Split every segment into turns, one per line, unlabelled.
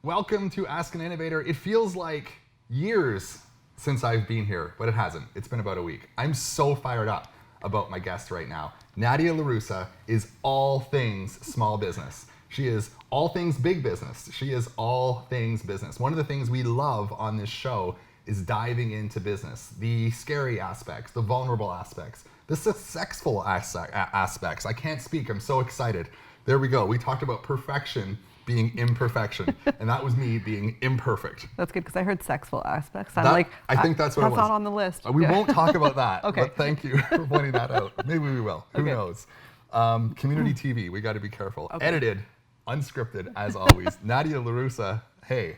Welcome to Ask An Innovator. It feels like years since I've been here, but it hasn't. It's been about a week. I'm so fired up about my guest right now. Nadia Larussa is all things small business. She is all things big business. She is all things business. One of the things we love on this show is diving into business. The scary aspects, the vulnerable aspects, the successful aspects. I can't speak, I'm so excited. There we go. We talked about perfection being imperfection, and that was me being imperfect.
That's good, because I heard sexual aspects.
I think that's what it was.
That's not on the list.
We won't talk about that,
Okay.
But thank you for pointing that out. Maybe we will. Who knows? Community TV, we got to be careful.
Okay.
Edited, unscripted, as always. Nadia Larussa, hey,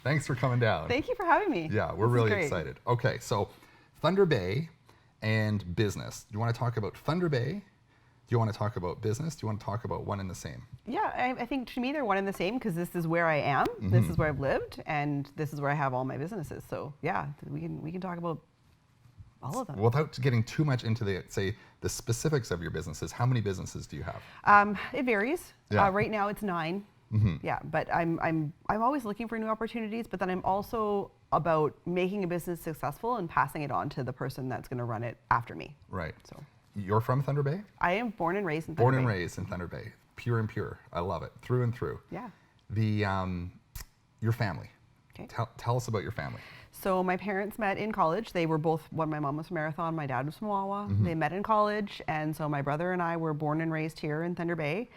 thanks for coming down.
Thank you for having me.
Yeah, we're really excited. Okay, so Thunder Bay and business. Do you want to talk about Thunder Bay? Do you want to talk about business? Do you want to talk about one and the same?
Yeah, I think to me they're one and the same, because this is where I am, this is where I've lived, and this is where I have all my businesses. So yeah, we can talk about all of them.
Without getting too much into the specifics of your businesses, how many businesses do you have?
It varies.
Yeah.
Right now it's 9. Yeah, but I'm always looking for new opportunities, but then I'm also about making a business successful and passing it on to the person that's going to run it after me.
Right.
So
You're from Thunder Bay?
I am born and raised in Thunder Bay.
Born and raised in Thunder Bay. Pure and pure. I love it. Through and through.
Yeah.
Your family.
Okay.
Tell us about your family.
So my parents met in college. They were both, my mom was from Marathon, my dad was from Wawa. They met in college, and so my brother and I were born and raised here in Thunder Bay.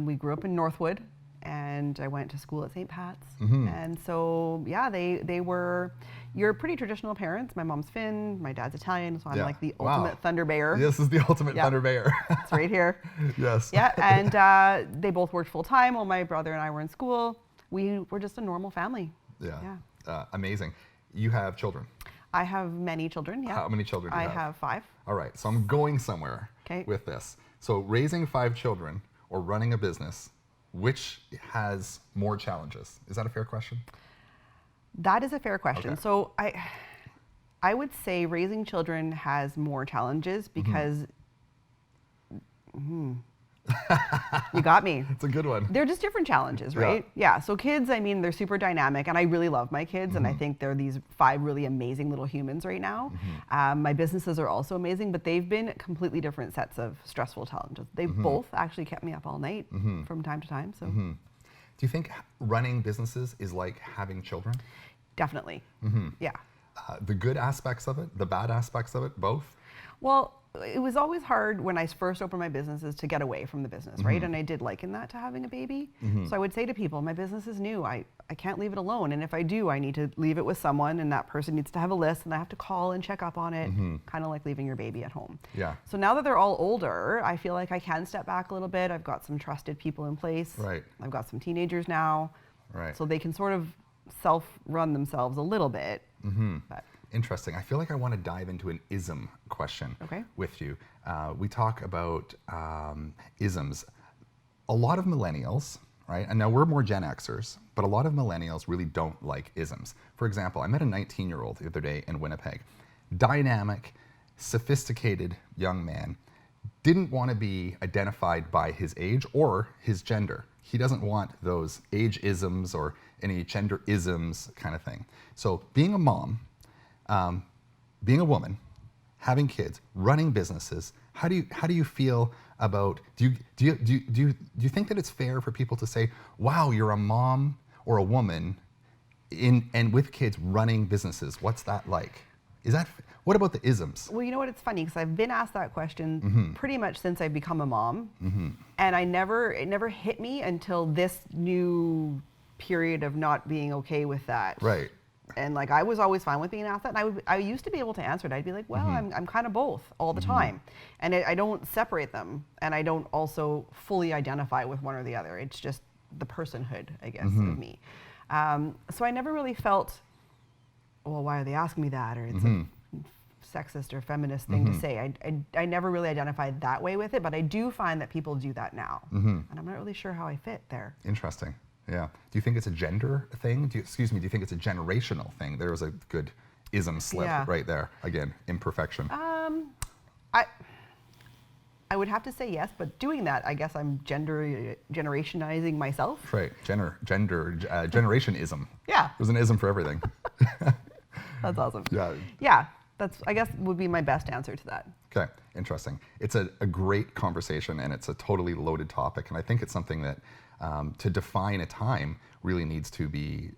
We grew up in Northwood, and I went to school at St. Pat's. And so, yeah, they were your pretty traditional parents. My mom's Finn, my dad's Italian, so I'm like the ultimate Thunder Bayer.
This is the ultimate Thunder Bayer.
It's right here.
Yes.
Yeah, and they both worked full time while my brother and I were in school. We were just a normal family.
Yeah. Amazing. You have children?
I have many children, yeah.
How many children do you have?
I have 5.
All right, so I'm going somewhere
Okay.
with this. So raising 5 children or running a business, which has more challenges? Is that a fair question?
That is a fair question.
Okay.
So I would say raising children has more challenges because you got me.
It's a good one.
They're just different challenges, right? Yeah. So kids, I mean, they're super dynamic, and I really love my kids, and I think they're these 5 really amazing little humans right now. My businesses are also amazing, but they've been completely different sets of stressful challenges. They've both actually kept me up all night from time to time. So.
Do you think running businesses is like having children?
Definitely. Yeah.
The good aspects of it, the bad aspects of it, both?
Well, it was always hard when I first opened my businesses to get away from the business, right? And I did liken that to having a baby. So I would say to people, my business is new. I can't leave it alone. And if I do, I need to leave it with someone, and that person needs to have a list, and I have to call and check up on it, kind of like leaving your baby at home.
Yeah.
So now that they're all older, I feel like I can step back a little bit. I've got some trusted people in place.
Right.
I've got some teenagers now.
Right.
So they can sort of self-run themselves a little bit. But
Interesting. I feel like I want to dive into an ism question with you. We talk about isms. A lot of millennials, right? And now we're more Gen Xers, but a lot of millennials really don't like isms. For example, I met a 19-year-old the other day in Winnipeg. Dynamic, sophisticated young man. Didn't want to be identified by his age or his gender. He doesn't want those age isms or any gender isms kind of thing. So being a mom, being a woman, having kids, running businesses, how do you feel about, do you think that it's fair for people to say, wow, you're a mom or a woman and with kids running businesses? What's that like? What about the isms?
Well, you know what, it's funny, because I've been asked that question pretty much since I've become a mom. And it never hit me until this new period of not being okay with that.
Right.
And like, I was always fine with being asked that, and I used to be able to answer it. I'd be like, well, I'm kind of both all the time. And I don't separate them, and I don't also fully identify with one or the other. It's just the personhood, I guess, of me. So I never really felt, well, why are they asking me that? Or it's a sexist or feminist thing to say. I never really identified that way with it, but I do find that people do that now. And I'm not really sure how I fit there.
Interesting. Yeah. Do you think it's a gender thing? Do you think it's a generational thing? There was a good ism slip right there. Again, imperfection.
I I would have to say yes, but doing that, I guess I'm generationizing myself.
Right, generationism.
Yeah.
There's an ism for everything.
That's awesome.
Yeah.
Yeah, that's, I guess, would be my best answer to that.
Okay, interesting. It's a great conversation, and it's a totally loaded topic, and I think it's something that to define a time really needs to be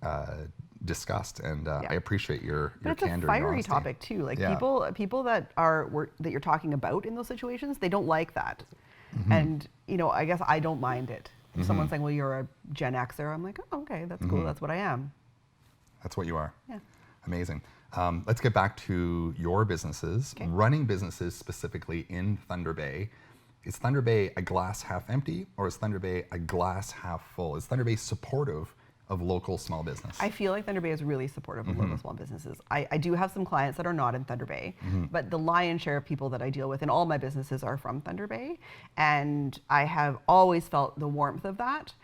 discussed, and I appreciate your candor.
But it's a fiery topic too. Like people that that you're talking about in those situations, they don't like that, and I guess I don't mind it. If someone's saying, "Well, you're a Gen Xer," I'm like, "Oh, okay, that's cool. That's what I am."
That's what you are.
Yeah.
Amazing. Let's get back to your businesses. Okay. Running businesses specifically in Thunder Bay. Is Thunder Bay a glass half empty, or is Thunder Bay a glass half full? Is Thunder Bay supportive of local small business?
I feel like Thunder Bay is really supportive of local small businesses. I do have some clients that are not in Thunder Bay, but the lion's share of people that I deal with in all my businesses are from Thunder Bay, and I have always felt the warmth of that.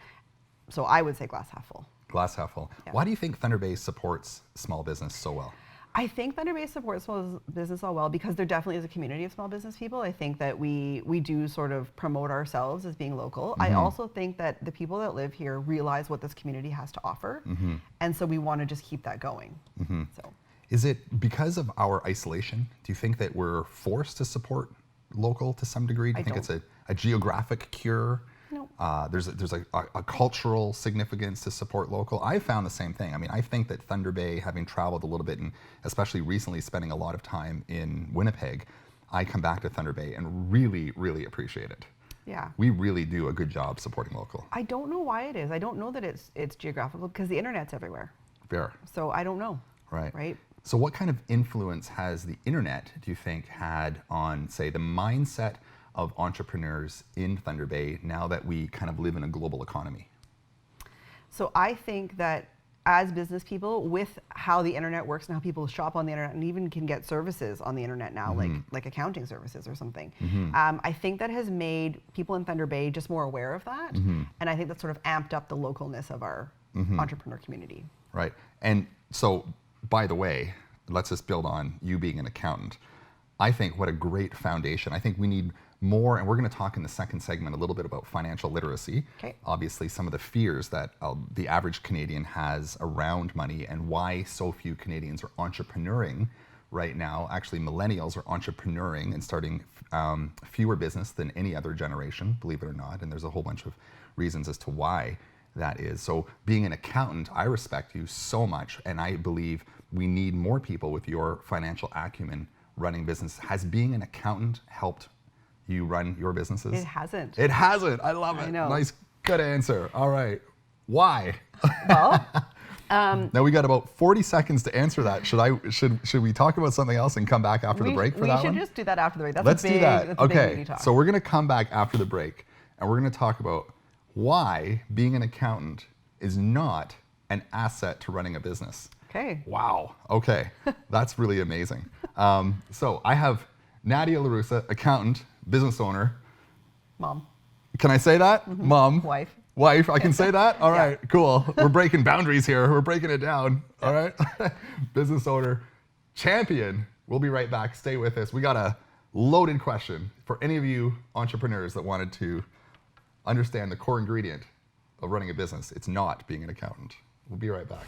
So I would say glass half full.
Glass half full. Yeah. Why do you think Thunder Bay supports small business so well?
I think Thunder Bay supports small business all well because there definitely is a community of small business people. I think that we do sort of promote ourselves as being local. I also think that the people that live here realize what this community has to offer. And so we want to just keep that going. So,
is it because of our isolation? Do you think that we're forced to support local to some degree? Do you think it's a geographic cure?
No.
There's a cultural significance to support local. I found the same thing. I mean, I think that Thunder Bay, having traveled a little bit, and especially recently spending a lot of time in Winnipeg, I come back to Thunder Bay and really, really appreciate it.
Yeah.
We really do a good job supporting local.
I don't know why it is. I don't know that it's geographical because the internet's everywhere.
Fair.
So I don't know.
Right.
Right.
So what kind of influence has the internet, do you think, had on, say, the mindset of entrepreneurs in Thunder Bay now that we kind of live in a global economy?
So I think that as business people, with how the internet works and how people shop on the internet and even can get services on the internet now, like accounting services or something, I think that has made people in Thunder Bay just more aware of that. And I think that sort of amped up the localness of our entrepreneur community.
Right. And so, by the way, let's just build on you being an accountant. I think what a great foundation. I think we need more, and we're going to talk in the second segment a little bit about financial literacy.
Okay.
Obviously, some of the fears that the average Canadian has around money and why so few Canadians are entrepreneuring right now. Actually, millennials are entrepreneuring and starting fewer business than any other generation, believe it or not, and there's a whole bunch of reasons as to why that is. So being an accountant, I respect you so much, and I believe we need more people with your financial acumen running business. Has being an accountant helped you run your businesses?
It hasn't.
It hasn't. I love it.
I know.
Nice, good answer. All right. Why?
Well,
now we got about 40 seconds to answer that. Should we talk about something else and come back after the break for that one?
We should just do that after the break.
Let's do that.
That's
okay.
a big meaty talk.
So we're going to come back after the break, and we're going to talk about why being an accountant is not an asset to running a business.
Okay.
Wow. Okay. That's really amazing. So I have Nadia Larussa, accountant, business owner.
Mom.
Can I say that? Mom.
Wife.
Wife. I can say that? All right. Cool. We're breaking boundaries here. We're breaking it down. All right. Business owner, champion. We'll be right back. Stay with us. We got a loaded question for any of you entrepreneurs that wanted to understand the core ingredient of running a business. It's not being an accountant. We'll be right back.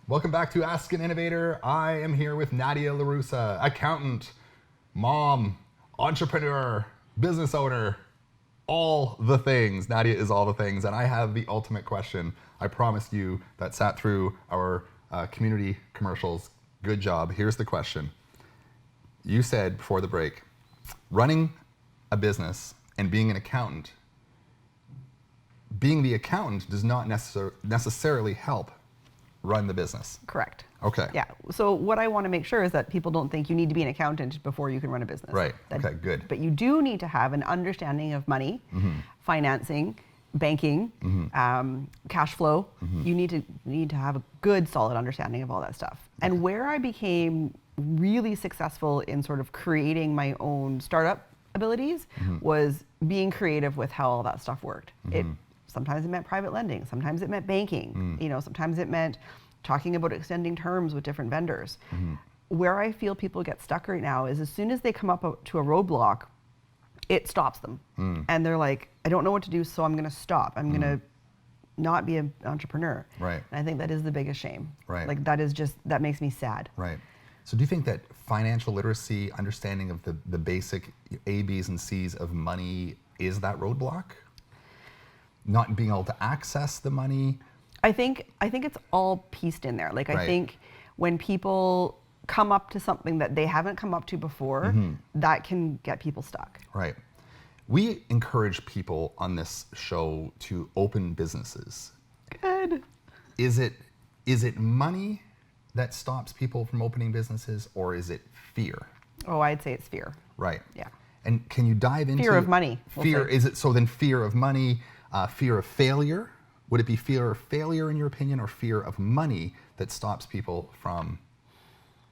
Welcome back to Ask An Innovator. I am here with Nadia Larussa, accountant, mom, entrepreneur, business owner, all the things. Nadia is all the things, and I have the ultimate question. I promised you that sat through our community commercials. Good job. Here's the question. You said before the break, running a business and being an accountant, being the accountant does not necessarily help run the business.
Correct.
Okay.
Yeah. So what I want to make sure is that people don't think you need to be an accountant before you can run a business.
Right. Okay, good.
But you do need to have an understanding of money, financing, banking, cash flow. You need to have a good, solid understanding of all that stuff. And where I became really successful in sort of creating my own startup abilities was being creative with how all that stuff worked. Sometimes it meant private lending, sometimes it meant banking, you know, sometimes it meant talking about extending terms with different vendors. Where I feel people get stuck right now is as soon as they come up to a roadblock, it stops them. And they're like, I don't know what to do, so I'm going to stop. I'm going to not be an entrepreneur.
Right.
And I think that is the biggest shame.
Right.
Like that makes me sad.
Right. So do you think that financial literacy, understanding of the basic A, B's, and C's of money is that roadblock? Not being able to access the money?
I think it's all pieced in there. Like I think when people come up to something that they haven't come up to before, that can get people stuck.
Right. We encourage people on this show to open businesses.
Good.
Is it money that stops people from opening businesses, or is it fear?
Oh, I'd say it's fear.
Right.
Yeah.
And can you dive into
fear of money?
Is it so then fear of money, fear of failure? Would it be fear of failure in your opinion, or fear of money that stops people from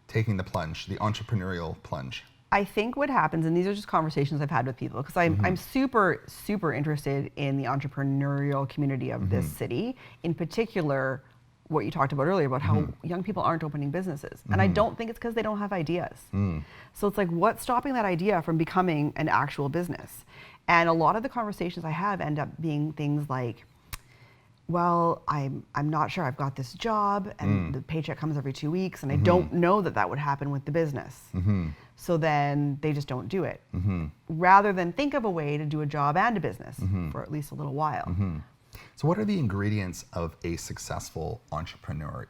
taking the plunge, the entrepreneurial plunge?
I think what happens, and these are just conversations I've had with people, because I'm super, super interested in the entrepreneurial community of this city. In particular, what you talked about earlier about how young people aren't opening businesses. And I don't think it's because they don't have ideas. So it's like, what's stopping that idea from becoming an actual business? And a lot of the conversations I have end up being things like, well, I'm not sure, I've got this job and the paycheck comes every 2 weeks and I don't know that would happen with the business. So then they just don't do it. Rather than think of a way to do a job and a business for at least a little while.
So what are the ingredients of a successful entrepreneur?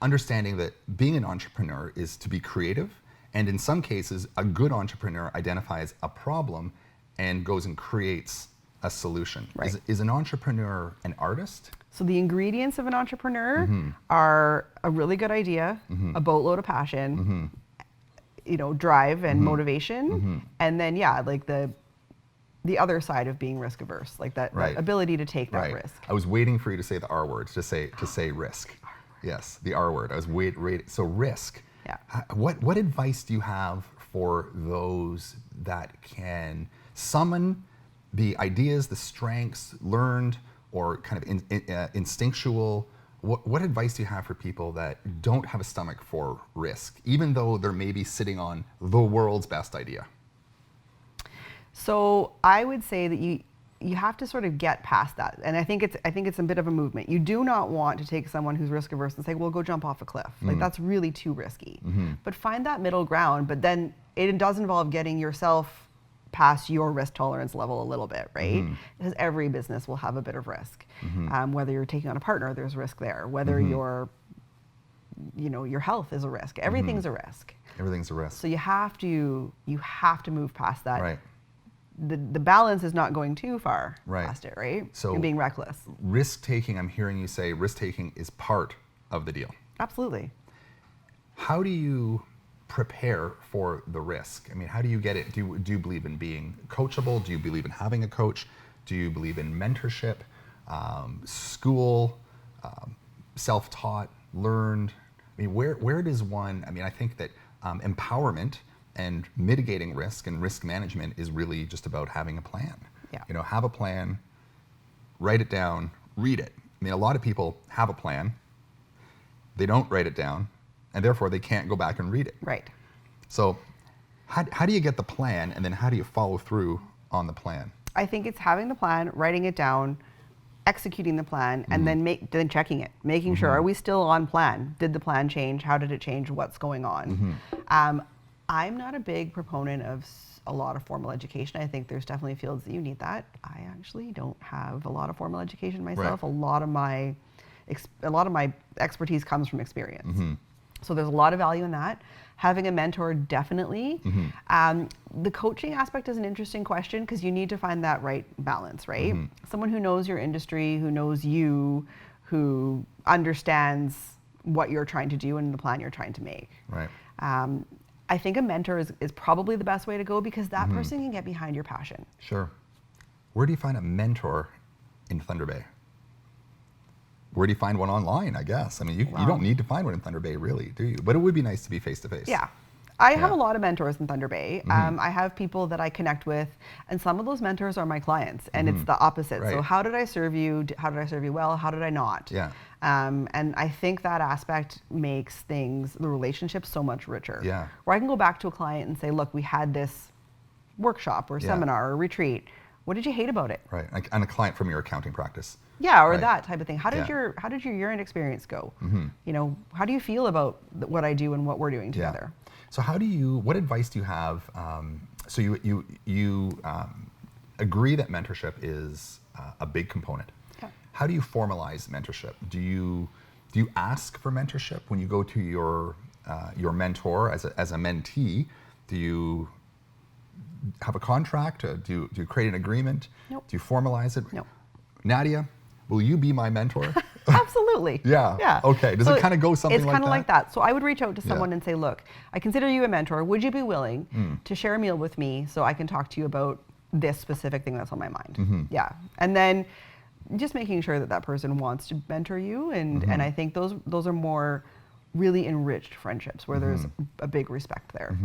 Understanding that being an entrepreneur is to be creative, and in some cases, a good entrepreneur identifies a problem and goes and creates a solution.
Right.
Is an entrepreneur an artist?
So the ingredients of an entrepreneur are a really good idea, a boatload of passion, you know, drive and motivation, and then like the other side of being risk averse, like that ability to take that risk.
I was waiting for you to say the R word, to say risk. Yes, the R word. I was waiting. So risk.
Yeah.
What advice do you have for those that can summon the ideas, the strengths learned or kind of instinctual? What advice do you have for people that don't have a stomach for risk, even though they're maybe sitting on the world's best idea?
So I would say that you have to sort of get past that, and I think it's a bit of a movement. You do not want to take someone who's risk averse and say, well, go jump off a cliff. Like that's really too risky. But find that middle ground. But then it does involve getting yourself past your risk tolerance level a little bit, right? Because every business will have a bit of risk. Whether you're taking on a partner, there's risk there. Whether your health is a risk. Everything's a risk.
Everything's a risk.
So you have to move past that.
Right.
The balance is not going too far past it, right?
So
you're being reckless.
Risk taking, I'm hearing you say risk taking is part of the deal.
Absolutely.
How do you prepare for the risk? I mean, how do you get it? Do you believe in being coachable? Do you believe in having a coach? Do you believe in mentorship, school, self-taught, learned? I mean, where does one, I mean, I think that empowerment and mitigating risk and risk management is really just about having a plan.
Yeah.
You know, have a plan, write it down, read it. I mean, a lot of people have a plan, they don't write it down, and therefore they can't go back and read it.
Right.
So how do you get the plan, and then how do you follow through on the plan?
I think it's having the plan, writing it down, executing the plan, and then checking it, making sure, are we still on plan? Did the plan change? How did it change? What's going on? I'm not a big proponent of a lot of formal education. I think there's definitely fields that you need that. I actually don't have a lot of formal education myself. Right. A lot of my expertise comes from experience. So there's a lot of value in that. Having a mentor, definitely. The coaching aspect is an interesting question because you need to find that right balance, right? Someone who knows your industry, who knows you, who understands what you're trying to do and the plan you're trying to make.
Right.
I think a mentor is probably the best way to go because that person can get behind your passion.
Sure. Where do you find a mentor in Thunder Bay? Where do you find one online, I guess? I mean, you don't need to find one in Thunder Bay, really, do you? But it would be nice to be face-to-face.
Yeah. I have a lot of mentors in Thunder Bay. I have people that I connect with, and some of those mentors are my clients, and it's the opposite.
Right.
So how did I serve you? How did I serve you well? How did I not?
Yeah.
And I think that aspect makes the relationship so much richer.
Yeah.
Where I can go back to a client and say, look, we had this workshop or seminar or retreat. What did you hate about it?
Right. And a client from your accounting practice.
Yeah, or
right.
that type of thing. How did your year-end experience go? You know, how do you feel about what I do and what we're doing together?
Yeah. So what advice do you have? So you agree that mentorship is a big component.
Yeah.
How do you formalize mentorship? Do you ask for mentorship when you go to your mentor as a mentee? Do you have a contract? Do you create an agreement?
Nope.
Do you formalize it?
No.
Nadia, will you be my mentor?
Absolutely.
Yeah.
Yeah.
Okay. Does it kind of go something like that?
It's kind of like that. So I would reach out to someone and say, look, I consider you a mentor. Would you be willing to share a meal with me so I can talk to you about this specific thing that's on my mind? Yeah. And then just making sure that person wants to mentor you. And I think those are more really enriched friendships where there's a big respect there.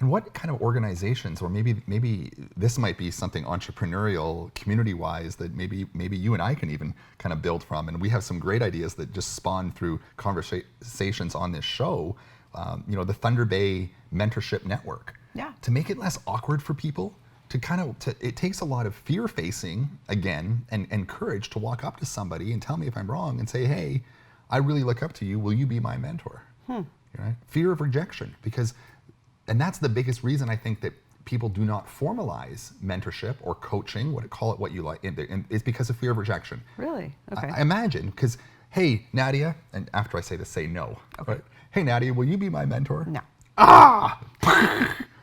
And what kind of organizations, or maybe this might be something entrepreneurial, community-wise, that maybe you and I can even kind of build from, and we have some great ideas that just spawn through conversations on this show. The Thunder Bay Mentorship Network.
Yeah.
To make it less awkward for people, it takes a lot of fear facing again and courage to walk up to somebody and tell me if I'm wrong and say, hey, I really look up to you. Will you be my mentor? Right? Fear of rejection, and that's the biggest reason I think that people do not formalize mentorship or coaching, call it what you like, it's because of fear of rejection.
Really? Okay.
I imagine, because, hey, Nadia, and after I say this, say no.
Okay.
Right? Hey, Nadia, will you be my mentor?
No.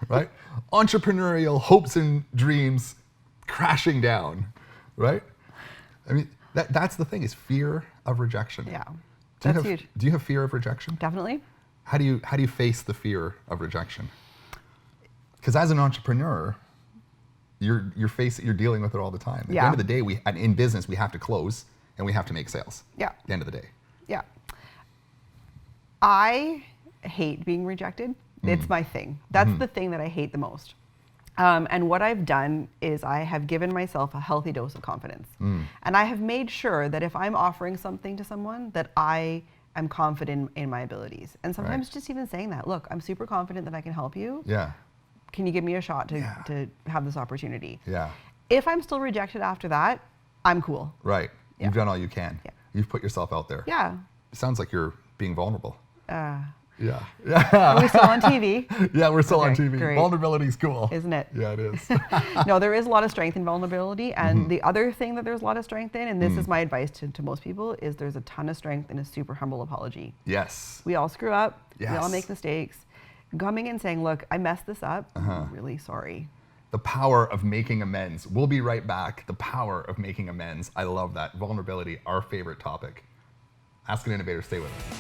Right? Entrepreneurial hopes and dreams crashing down, right? I mean, that's the thing, is fear of rejection.
Yeah. That's huge.
Do you have fear of rejection?
Definitely.
How do you face the fear of rejection? Because as an entrepreneur, you're dealing with it all the time. At the end of the day, in business we have to close and we have to make sales.
Yeah.
At the end of the day.
Yeah. I hate being rejected. It's my thing. That's the thing that I hate the most. And what I've done is I have given myself a healthy dose of confidence. And I have made sure that if I'm offering something to someone, that I am confident in my abilities. And sometimes just even saying that, look, I'm super confident that I can help you.
Yeah.
Can you give me a shot to have this opportunity?
Yeah.
If I'm still rejected after that, I'm cool.
Right.
Yeah.
You've done all you can.
Yeah.
You've put yourself out there.
Yeah.
It sounds like you're being vulnerable. Yeah.
Are we still on TV?
Yeah, we're still on
Okay,
TV.
great.
Vulnerability is cool.
Isn't it?
Yeah, it is.
No, there is a lot of strength in vulnerability. And the other thing that there's a lot of strength in, and this is my advice to most people, is there's a ton of strength in a super humble apology.
Yes.
We all screw up.
Yes.
We all make mistakes. Coming and saying, look, I messed this up. I'm really sorry.
The power of making amends. We'll be right back. The power of making amends. I love that. Vulnerability, our favorite topic. Ask an Innovator. Stay with us.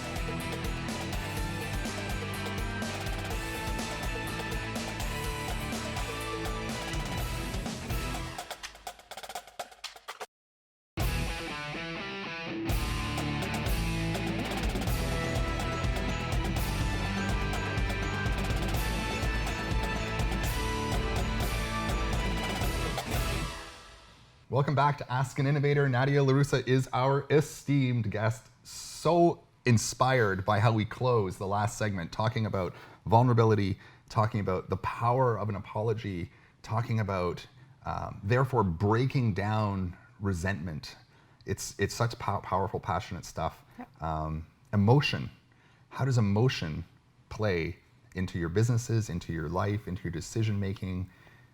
Welcome back to Ask an Innovator. Nadia Larussa is our esteemed guest. So inspired by how we closed the last segment, talking about vulnerability, talking about the power of an apology, talking about therefore breaking down resentment. It's such powerful, passionate stuff. Yep. Emotion. How does emotion play into your businesses, into your life, into your decision making?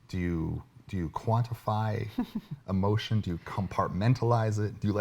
Do you quantify emotion? Do you compartmentalize it? Do you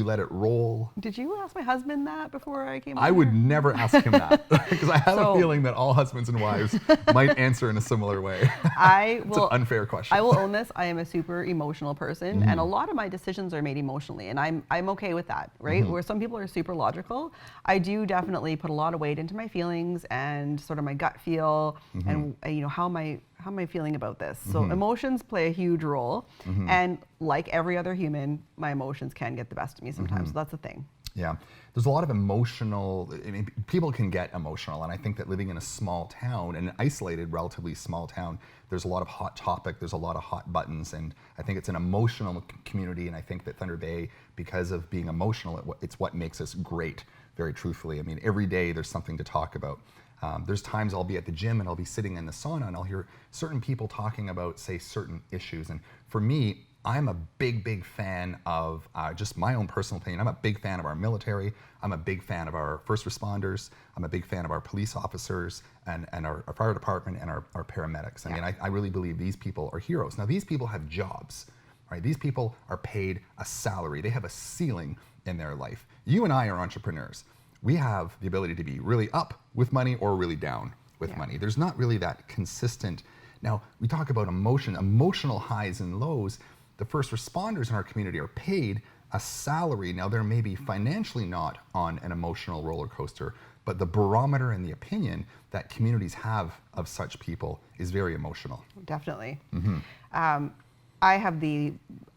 let it roll?
Did you ask my husband that before I came?
I would never ask him that, because I have a feeling that all husbands and wives might answer in a similar way. It's an unfair question.
I will own this. I am a super emotional person, and a lot of my decisions are made emotionally, and I'm okay with that, right? Where some people are super logical, I do definitely put a lot of weight into my feelings and sort of my gut feel, and how how am I feeling about this? So emotions play a huge role. And like every other human, my emotions can get the best of me sometimes. So that's the thing.
Yeah, there's a lot of emotional, I mean, people can get emotional, and I think that living in a small town, an isolated, relatively small town, there's a lot of hot topic, there's a lot of hot buttons, and I think it's an emotional community, and I think that Thunder Bay, because of being emotional, it's what makes us great, very truthfully. I mean, every day there's something to talk about. There's times I'll be at the gym and I'll be sitting in the sauna and I'll hear certain people talking about, say, certain issues, and for me, I'm a big fan of, just my own personal opinion, I'm a big fan of our military, I'm a big fan of our first responders, I'm a big fan of our police officers and our fire department and our paramedics. I mean, I really believe these people are heroes. Now, these people have jobs, right? These people are paid a salary. They have a ceiling in their life. You and I are entrepreneurs. We have the ability to be really up with money or really down with money. There's not really that consistent. Now, we talk about emotional highs and lows. The first responders in our community are paid a salary. Now, they're maybe financially not on an emotional roller coaster, but the barometer and the opinion that communities have of such people is very emotional.
Definitely. I have the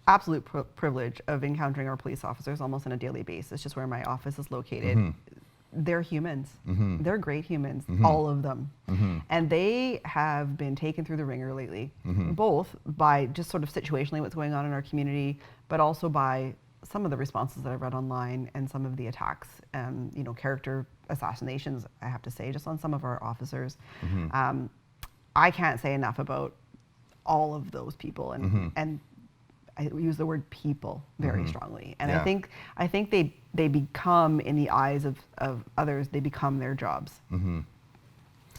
absolute privilege of encountering our police officers almost on a daily basis, just where my office is located. They're humans. They're great humans, all of them. And they have been taken through the ringer lately, both by just sort of situationally what's going on in our community, but also by some of the responses that I've read online and some of the attacks and, you know, character assassinations, I have to say, just on some of our officers. I can't say enough about all of those people, and I use the word people very strongly. And I think they become, in the eyes of others, they become their jobs.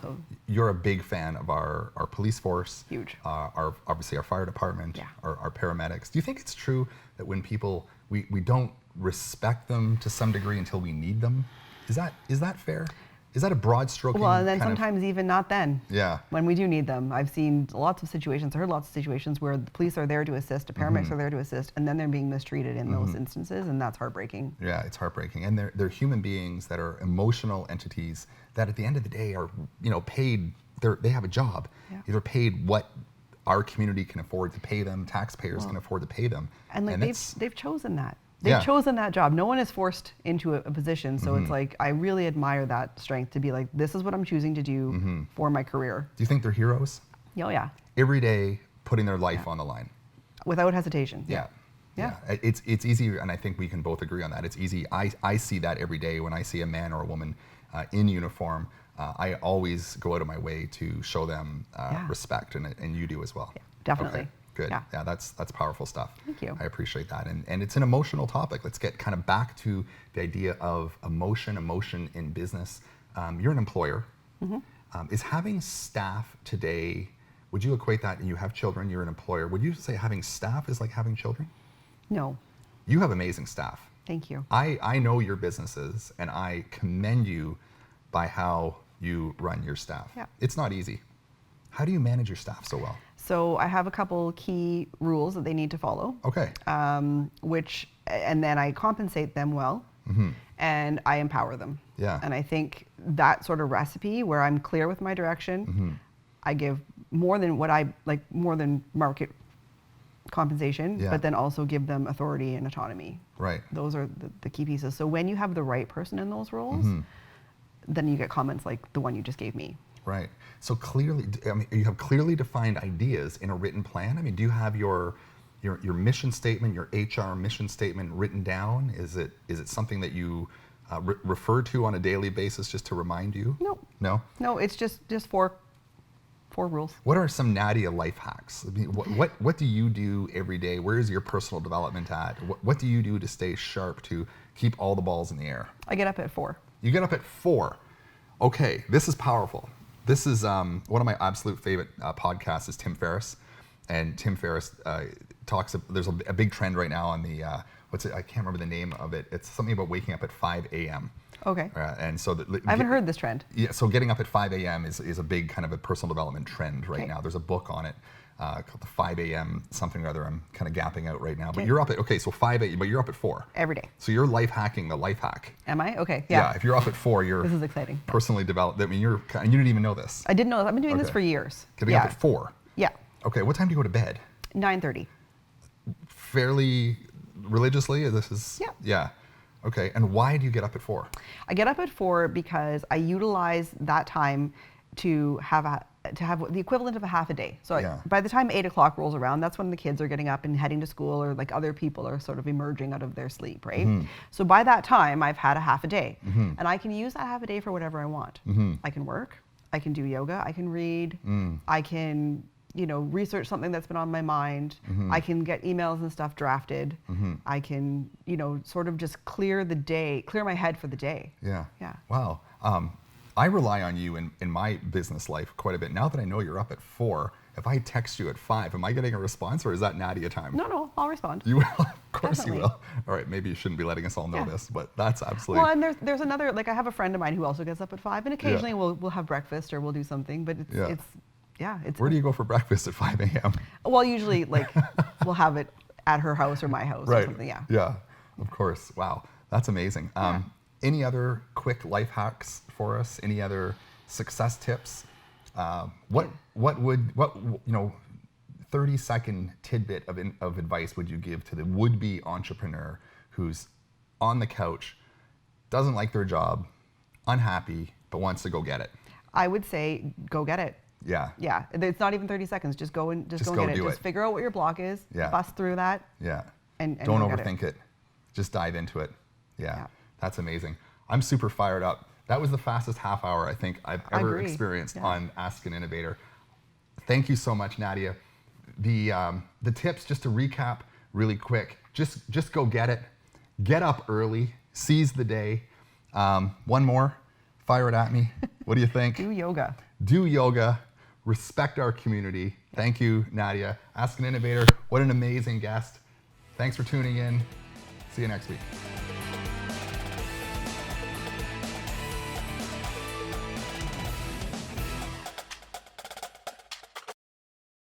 So
you're a big fan of our police force.
Huge.
Obviously our fire department, our paramedics. Do you think it's true that when people, we don't respect them to some degree until we need them? Is that fair? Is that a broad stroking?
Well, and then sometimes even not then.
Yeah.
When we do need them. I've seen lots of situations, I heard lots of situations where the police are there to assist, the paramedics are there to assist, and then they're being mistreated in those instances, and that's heartbreaking. Yeah,
it's heartbreaking. And they're human beings that are emotional entities that at the end of the day are, you know, paid, they have a job. They're paid what our community can afford to pay them, taxpayers can afford to pay them.
And like they've chosen that. They've chosen that job. No one is forced into a position. So it's like, I really admire that strength to be like, this is what I'm choosing to do for my career.
Do you think they're heroes?
Oh, yeah.
Every day putting their life on the line.
Without hesitation.
Yeah. It's easy, and I think we can both agree on that. It's easy. I see that every day when I see a man or a woman in uniform. I always go out of my way to show them respect, and you do as well.
Yeah, definitely.
Okay. Good. Yeah, that's powerful stuff.
Thank you.
I appreciate that. And it's an emotional topic. Let's get kind of back to the idea of emotion in business. You're an employer. Is having staff today, would you equate that, and you have children, you're an employer, would you say having staff is like having children?
No.
You have amazing staff.
Thank you.
I know your businesses, and I commend you by how you run your staff.
Yeah.
It's not easy. How do you manage your staff so well?
So I have a couple key rules that they need to follow.
Okay.
And then I compensate them well, and I empower them.
Yeah.
And I think that sort of recipe where I'm clear with my direction, I give more than more than market compensation, but then also give them authority and autonomy.
Right.
Those are the key pieces. So when you have the right person in those roles, then you get comments like the one you just gave me.
Right. So clearly, I mean, you have clearly defined ideas in a written plan. I mean, do you have your mission statement, your HR mission statement written down? Is it something that you refer to on a daily basis just to remind you?
No.
No?
No, it's just four rules.
What are some Nadia life hacks? I mean, what do you do every day? Where is your personal development at? What do you do to stay sharp, to keep all the balls in the air?
I get up at 4. You
get up at 4. Okay, this is powerful. This is one of my absolute favorite podcasts is Tim Ferriss. And Tim Ferriss talks, there's a big trend right now on the, I can't remember the name of it. It's something about waking up at 5 a.m.
Okay.
And so
I haven't heard this trend.
Yeah, so getting up at 5 a.m. is a big kind of a personal development trend right now. There's a book on it called the 5 a.m. something or other. I'm kind of gapping out right now. But you're up at, so 5 a.m., but you're up at 4.
Every day.
So you're life hacking the life hack.
Am I? Okay, yeah.
If you're up at 4, you're
this is exciting.
Personally developed. I mean, you didn't even know this.
I didn't know this. I've been doing this for years.
Getting up at 4. Okay, what time do you go to bed?
9:30.
Fairly religiously? This is
Yeah.
Yeah. Okay, and why do you get up at 4?
I get up at 4 because I utilize that time to have the equivalent of a half a day. So
Yeah.
by the time 8 o'clock rolls around, that's when the kids are getting up and heading to school, or like other people are sort of emerging out of their sleep, right? So by that time, I've had a half a day, and I can use that half a day for whatever I want. I can work, I can do yoga, I can read, I can research something that's been on my mind. I can get emails and stuff drafted. I can, sort of just clear my head for the day.
Yeah.
Yeah.
Wow. I rely on you in my business life quite a bit. Now that I know you're up at 4, if I text you at 5, am I getting a response, or is that Nadia time?
No, I'll respond.
You will? Of course
Definitely.
you will. All right, maybe you shouldn't be letting us all know this, but that's absolutely...
Well, and there's another, like I have a friend of mine who also gets up at 5, and occasionally we'll have breakfast or we'll do something, but it's
Where do you go for breakfast at 5 a.m.?
Well, usually like we'll have it at her house or my house or something. Yeah.
Yeah, of course. Wow, that's amazing. Any other quick life hacks for us? Any other success tips? What 30-second tidbit of advice would you give to the would-be entrepreneur who's on the couch, doesn't like their job, unhappy, but wants to go get it?
I would say go get it.
Yeah.
Yeah. It's not even 30 seconds. Just go and get it. Just figure out what your block is.
Yeah.
Bust through that.
Yeah.
And
don't
go get
overthink it. Just dive into it. Yeah. That's amazing. I'm super fired up. That was the fastest half hour I think I've ever experienced on Ask an Innovator. Thank you so much, Nadia. The tips, just to recap really quick, just go get it. Get up early. Seize the day. One more. Fire it at me. What do you think?
Do yoga.
Do yoga. Respect our community. Thank you, Nadia. Ask an Innovator. What an amazing guest. Thanks for tuning in. See you next week.